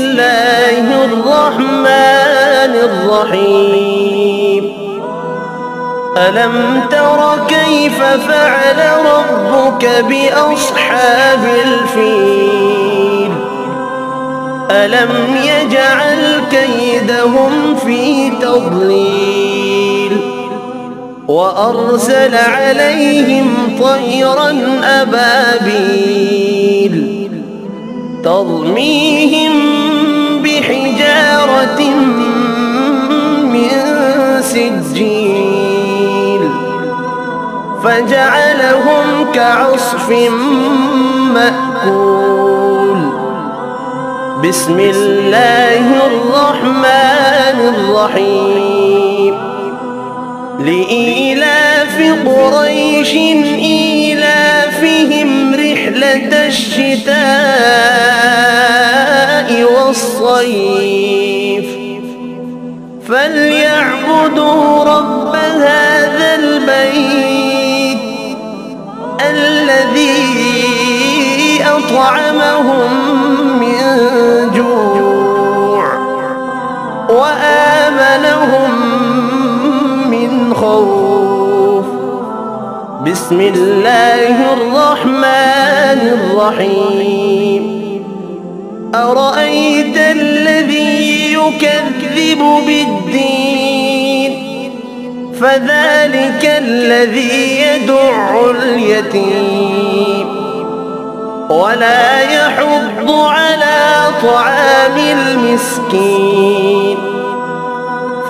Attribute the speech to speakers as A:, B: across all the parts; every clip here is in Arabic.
A: الله الرحمن الرحيم. ألم تر كيف فعل ربك بأصحاب الفيل؟ ألم يجعل كيدهم في تضليل وأرسل عليهم طيرا أبابيل ترميهم بحجارة من سجيل فجعلهم كعصف مأكول. بسم الله الرحمن الرحيم. لإيلاف قريش إيلافهم رحلة الشتاء والصيف فليعبدوا رب هذا البيت الذي أطعمهم من جوع وآمنهم من خوف. بسم الله الرحمن الرحيم. أرأيت الذي يكذب بالدين فذلك الذي يدع اليتيم ولا يحض على طعام المسكين.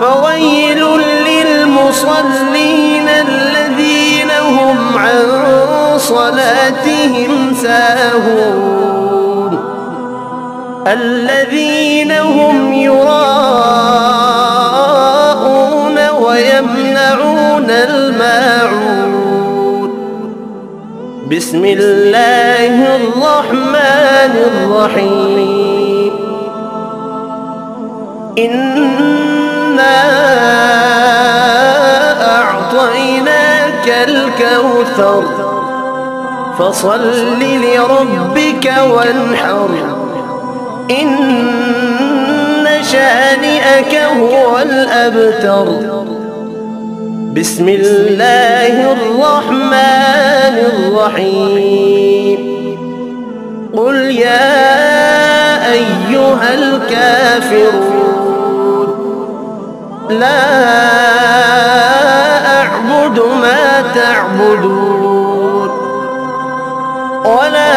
A: فويل للمصلين الذين هم عن صلاتهم ساهون الذين هم يراءون ويمنعون الماعون. بسم الله الرحمن الرحيم. إنا أعطيناك الكوثر فصل لربك وانحر إن شانئك هو الأبتر. بسم الله الرحمن الرحيم. قل يا أيها الكافرون لا أعبد ما تعبدون ولا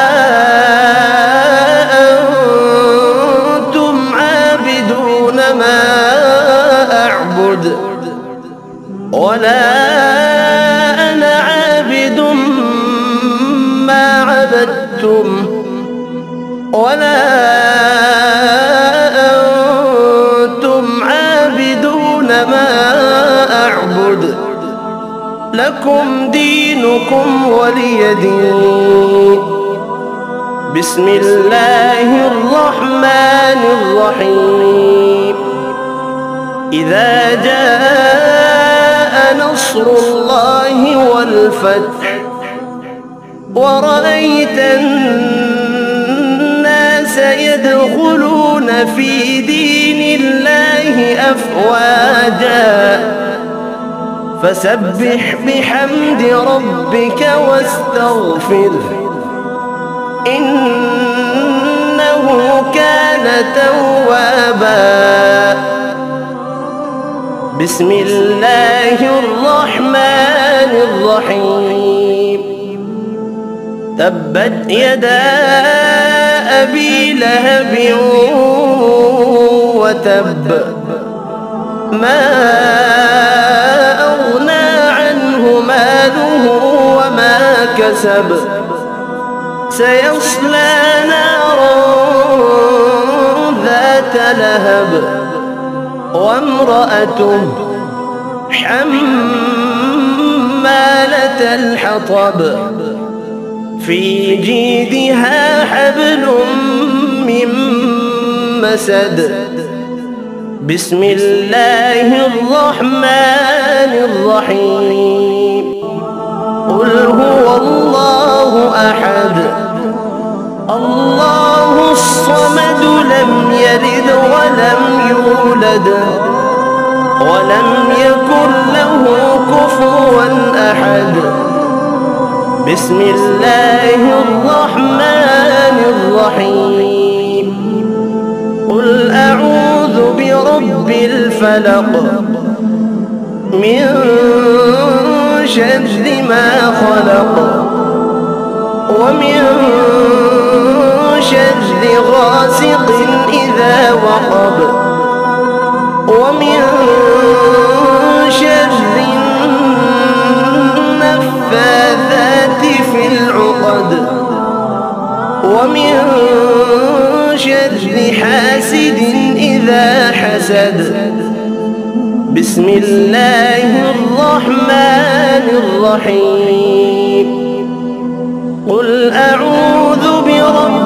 A: أنتم عابدون ما أعبد ولا أنا عابد ما عبدتم ولا أنتم عابدون ما أعبد لكم دينكم ولي دين. بسم الله الرحمن الرحيم. إذا جاء نصر الله والفتح ورأيت الناس يدخلون في دين الله أفواجا فسبح بحمد ربك واستغفره إنه كان توابا. بسم الله الرحمن الرحيم. تبت يدا أبي لهب وتب ما أغنى عنه ماله وما كسب سيصلى نارا ذات لهب وامرأته حمالة الحطب في جيدها حبل من مسد. بسم الله الرحمن الرحيم. قل هو الله أحد الله الصمد لم يلد أحد ولم يكن له كفوا أحد. بسم الله الرحمن الرحيم. قل أعوذ برب الفلق من شر ما خلق ومن شر غاسق إذا وقب ومن شر النفاثات في العقد ومن شر حاسد إذا حسد. بسم الله الرحمن الرحيم. قل أعوذ برب